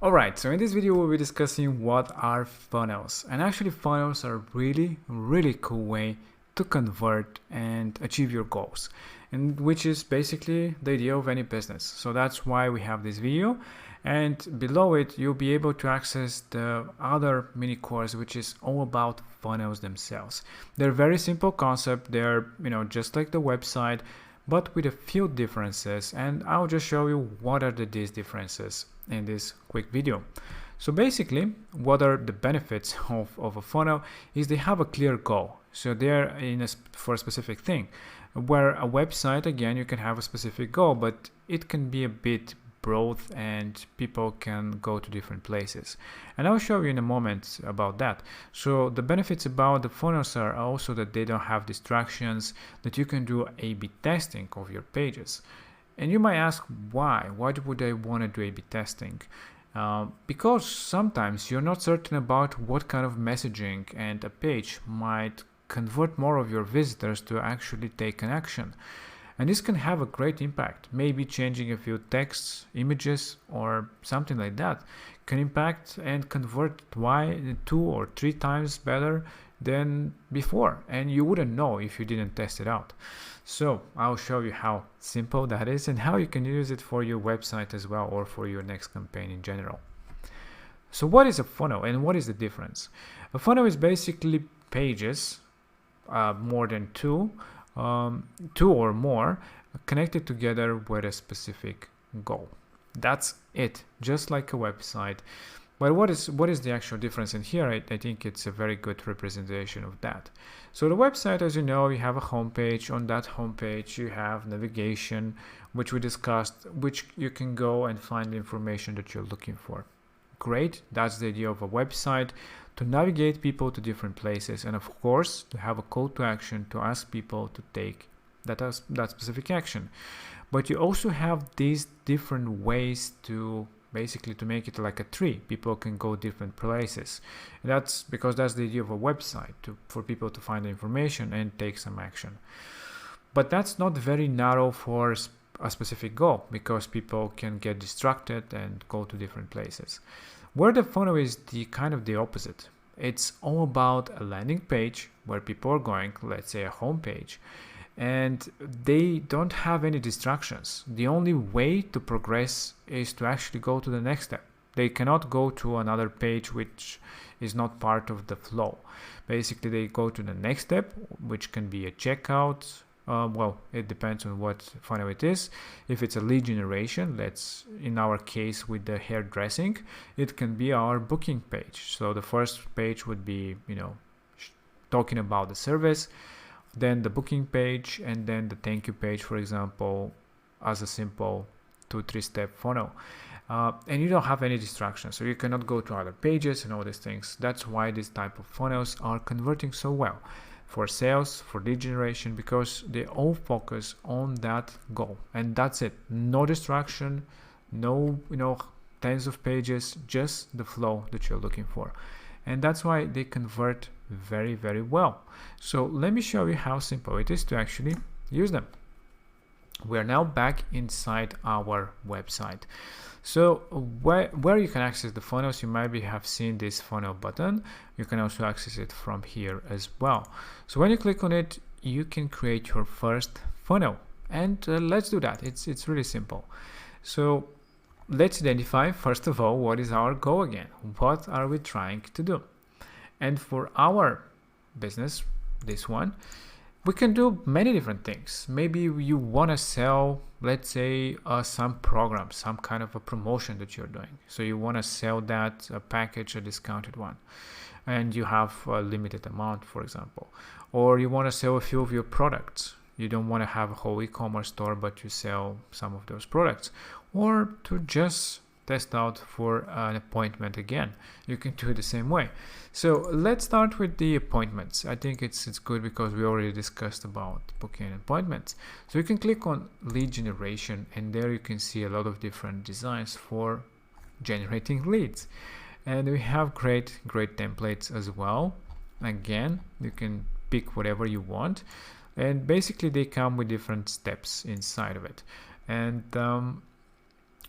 Alright, so in this video we'll be discussing what are funnels. And actually funnels are really cool way to convert and achieve your goals, and which is basically the idea of any business. So that's why we have this video, and below it you'll be able to access the other mini course which is all about funnels themselves. They're very simple concept. They're just like the website, but with a few differences, and I'll just show you what are these differences in this quick video. So basically, what are the benefits of a funnel is they have a clear goal. So they're for a specific thing, where a website, again, you can have a specific goal, but it can be a bit broad and people can go to different places, and I'll show you in a moment about that. So the benefits about the funnels are also that they don't have distractions, that you can do A/B testing of your pages. And you might ask, why would I want to do A/B testing? Because sometimes you're not certain about what kind of messaging and a page might convert more of your visitors to actually take an action. And this can have a great impact. Maybe changing a few texts, images, or something like that can impact and convert 2 or 3 times better than before. And you wouldn't know if you didn't test it out. So I'll show you how simple that is and how you can use it for your website as well, or for your next campaign in general. So what is a funnel and what is the difference? A funnel is basically pages, more than two or more, connected together with a specific goal. That's it, just like a website. But what is the actual difference? And here I think it's a very good representation of that. So the website, as you know, you have a homepage. On that homepage you have navigation, which we discussed, which you can go and find the information that you're looking for. Great, that's the idea of a website, to navigate people to different places, and of course to have a call to action to ask people to take that specific action. But you also have these different ways to basically to make it like a tree. People can go different places. And that's because that's the idea of a website, for people to find the information and take some action. But that's not very narrow for a specific goal, because people can get distracted and go to different places. Where the funnel is the kind of the opposite. It's all about a landing page where people are going, let's say a home page, and they don't have any distractions. The only way to progress is to actually go to the next step. They cannot go to another page which is not part of the flow. Basically, they go to the next step, which can be a checkout. Well, it depends on what funnel it is. If it's a lead generation, in our case with the hairdressing, it can be our booking page. So the first page would be, talking about the service, then the booking page, and then the thank you page, for example, as a simple 2-3 step funnel. And you don't have any distractions, so you cannot go to other pages and all these things. That's why this type of funnels are converting so well for sales, for lead generation, because they all focus on that goal, and that's it. No distraction, no tens of pages, just the flow that you're looking for. And that's why they convert very well. So let me show you how simple it is to actually use them. We are now back inside our website. So where you can access the funnels, you might have seen this funnel button. You can also access it from here as well. So when you click on it, you can create your first funnel, and let's do that. It's really simple. So let's identify first of all what is our goal again. What are we trying to do? And for our business, this one, we can do many different things. Maybe you want to sell, let's say, some program, some kind of a promotion that you're doing. So you want to sell that package, a discounted one, and you have a limited amount, for example. Or you want to sell a few of your products. You don't want to have a whole e-commerce store, but you sell some of those products. Or to just test out for an appointment again. You can do it the same way. So let's start with the appointments. I think it's good because we already discussed about booking appointments. So you can click on lead generation, and there you can see a lot of different designs for generating leads. And we have great templates as well. Again, you can pick whatever you want, and basically they come with different steps inside of it. And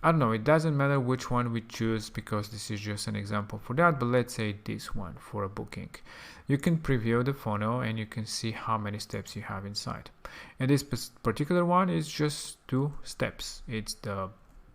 I don't know, it doesn't matter which one we choose because this is just an example for that, but let's say this one for a booking. You can preview the funnel and you can see how many steps you have inside. And this particular one is just 2 steps. It's the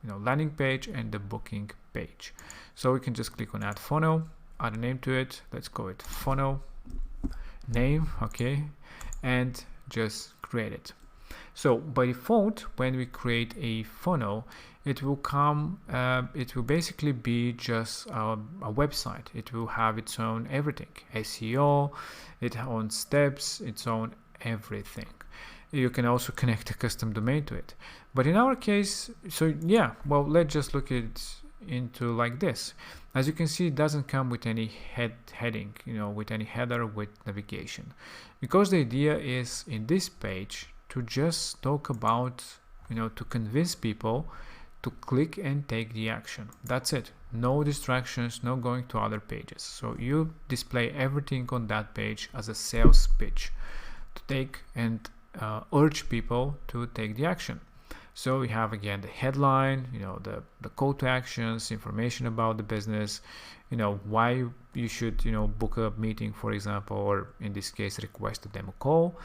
landing page and the booking page. So we can just click on add funnel, add a name to it. Let's call it funnel name, okay, and just create it. So by default, when we create a funnel, it will come, it will basically be just a website. It will have its own everything, SEO, its own steps, its own everything. You can also connect a custom domain to it. But in our case, so yeah, well, let's just look at it into like this. As you can see, it doesn't come with any heading, with any header with navigation, because the idea is in this page to just talk about, to convince people to click and take the action. That's it. No distractions, no going to other pages. So you display everything on that page as a sales pitch to take and urge people to take the action. So we have again the headline, the call to actions, information about the business, why you should, book a meeting, for example, or in this case, request a demo call,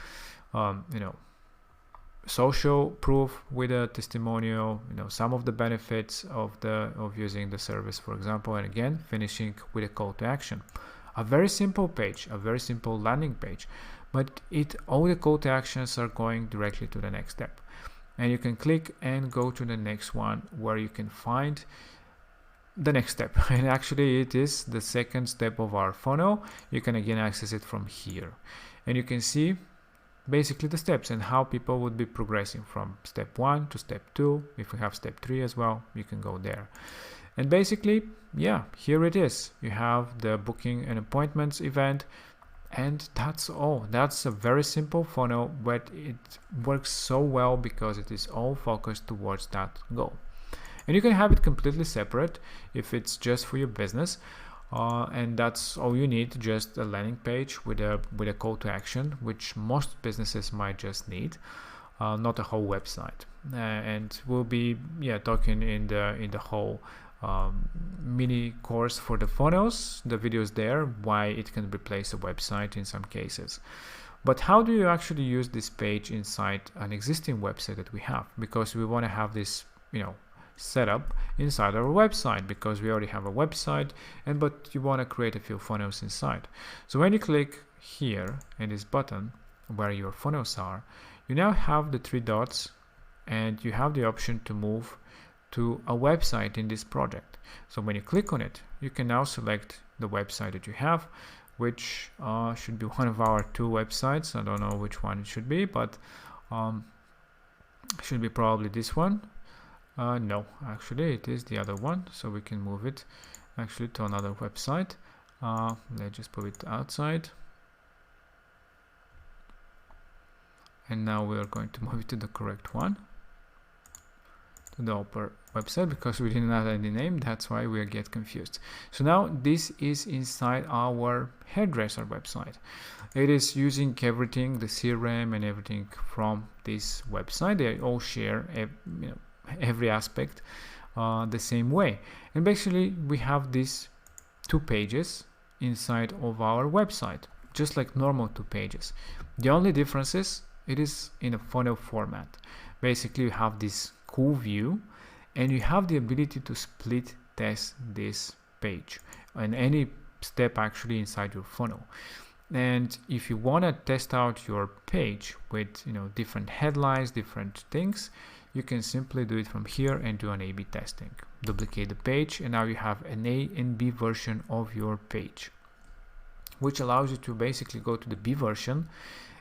social proof with a testimonial, some of the benefits of using the service, for example, and again, finishing with a call to action. A very simple page, a very simple landing page, but all the call to actions are going directly to the next step. And you can click and go to the next one where you can find the next step. And actually it is the second step of our funnel. You can again access it from here. And you can see basically the steps and how people would be progressing from step 1 to step 2. If we have step 3 as well, you can go there. And basically, yeah, here it is. You have the booking and appointments event. And that's all. That's a very simple funnel, but it works so well because it is all focused towards that goal. And you can have it completely separate if it's just for your business, and that's all you need, just a landing page with a call to action, which most businesses might just need, not a whole website. And we'll be talking in the whole mini course for the funnels, the videos there, why it can replace a website in some cases. But how do you actually use this page inside an existing website that we have? Because we want to have this set up inside our website, because we already have a website, but you want to create a few funnels inside. So when you click here in this button where your funnels are, you now have the 3 dots and you have the option to move to a website in this project. So when you click on it, you can now select the website that you have, which should be one of our 2 websites. I don't know which one it should be, but should be probably this one. No, actually it is the other one, so we can move it actually to another website. Let's just put it outside, and now we are going to move it to the correct one, to the upper website, because we didn't add any name. That's why we get confused. So now this is inside our hairdresser website. It is using everything, the CRM and everything from this website. They all share every aspect the same way. And basically we have these 2 pages inside of our website, just like normal 2 pages. The only difference is it is in a funnel format. Basically you have this cool view and you have the ability to split test this page and any step actually inside your funnel. And if you want to test out your page with different headlines, different things, you can simply do it from here and do an A/B testing. Duplicate the page, and now you have an A and B version of your page, which allows you to basically go to the B version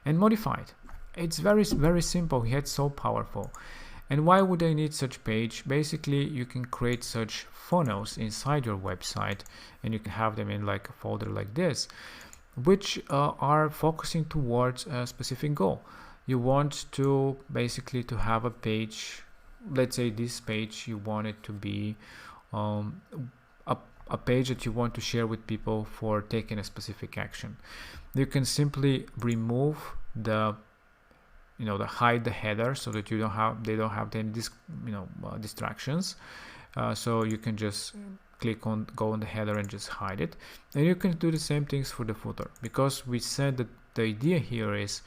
and modify it. It's very, very simple, yet so powerful. And why would I need such page? Basically, you can create such funnels inside your website, and you can have them in like a folder like this, which are focusing towards a specific goal. You want to basically to have a page, let's say this page, you want it to be a page that you want to share with people for taking a specific action. You can simply remove the the hide the header so that they don't have any distractions. So you can just go on the header and just hide it. And you can do the same things for the footer, because we said that the idea here is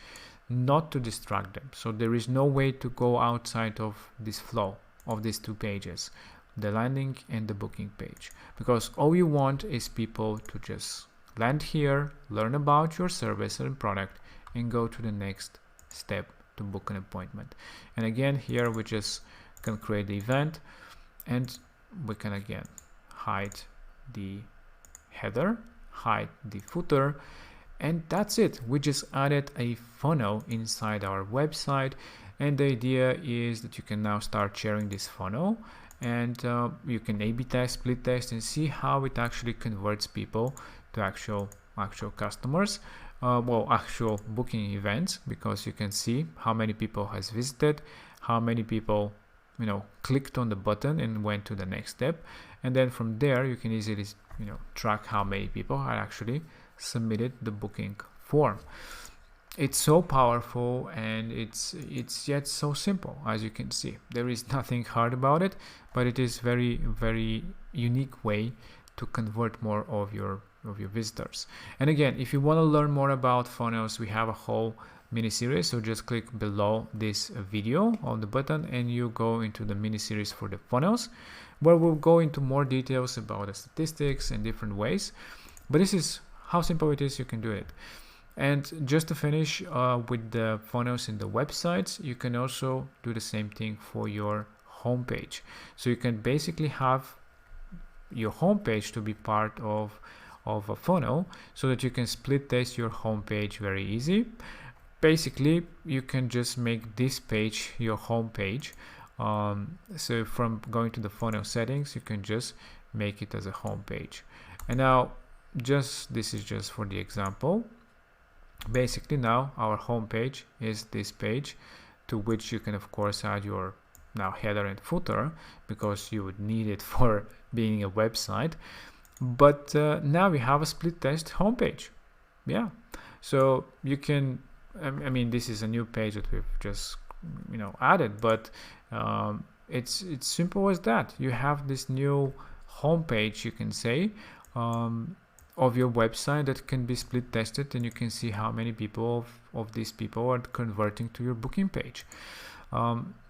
not to distract them. So there is no way to go outside of this flow of these two pages, the landing and the booking page, because all you want is people to just land here, learn about your service and product, and go to the next step to book an appointment. And again, here we just can create the event, and we can again hide the header, hide the footer, and that's it. We just added a funnel inside our website, and the idea is that you can now start sharing this funnel, and you can A/B test, split test, and see how it actually converts people to actual customers, actual booking events, because you can see how many people has visited, how many people clicked on the button and went to the next step, and then from there you can easily track how many people had actually submitted the booking form. It's so powerful, and it's yet so simple. As you can see, there is nothing hard about it, but it is very, very unique way to convert more of your visitors. And again, if you want to learn more about funnels, we have a whole mini series, so just click below this video on the button and you go into the mini series for the funnels, where we'll go into more details about the statistics and different ways. But this is how simple it is. You can do it. And just to finish with the funnels in the websites, you can also do the same thing for your homepage. So you can basically have your homepage to be part of a funnel, so that you can split test your homepage very easy. Basically, you can just make this page your homepage. So from going to the funnel settings, you can just make it as a homepage. And now, this is just for the example. Basically, now our homepage is this page, to which you can of course add your header and footer, because you would need it for being a website. But now we have a split test homepage. Yeah, so you can, I mean, this is a new page that we've just added, but it's simple as that. You have this new homepage, you can say, of your website that can be split tested, and you can see how many people of these people are converting to your booking page.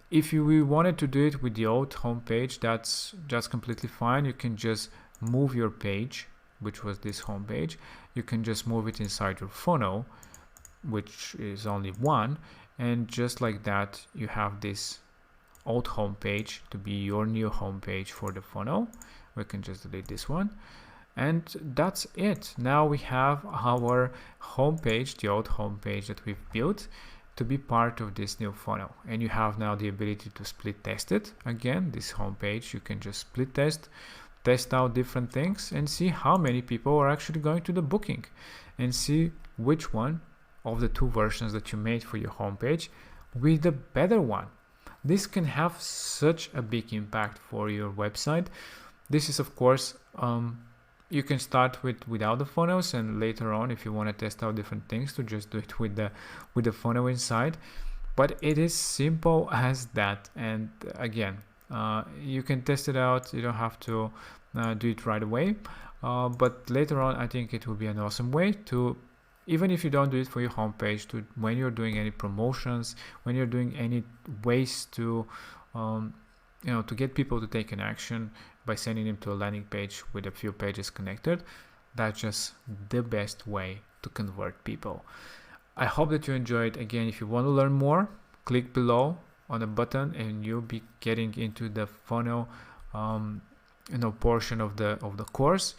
If we wanted to do it with the old homepage, that's completely fine. You can just move your page, which was this homepage. You can just move it inside your funnel, which is only one, and just like that, you have this old homepage to be your new homepage for the funnel. We can just delete this one. And that's it. Now we have our homepage, the old homepage that we've built, to be part of this new funnel. And you have now the ability to split test it. Again, this homepage, you can just split test out different things, and see how many people are actually going to the booking, and see which one of the two versions that you made for your homepage with the better one. This can have such a big impact for your website. This is of course, you can start without the funnels, and later on, if you want to test out different things, to just do it with the funnel inside. But it is simple as that. And again, you can test it out. You don't have to do it right away, but later on, I think it will be an awesome way to, even if you don't do it for your homepage, to when you're doing any promotions, when you're doing any ways to to get people to take an action by sending them to a landing page with a few pages connected. That's just the best way to convert people. I hope that you enjoyed. Again, if you want to learn more, click below on a button and you'll be getting into the funnel portion of the course,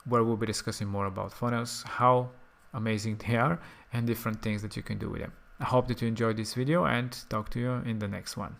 where we'll be discussing more about funnels, how amazing they are, and different things that you can do with them. I hope that you enjoyed this video, and talk to you in the next one.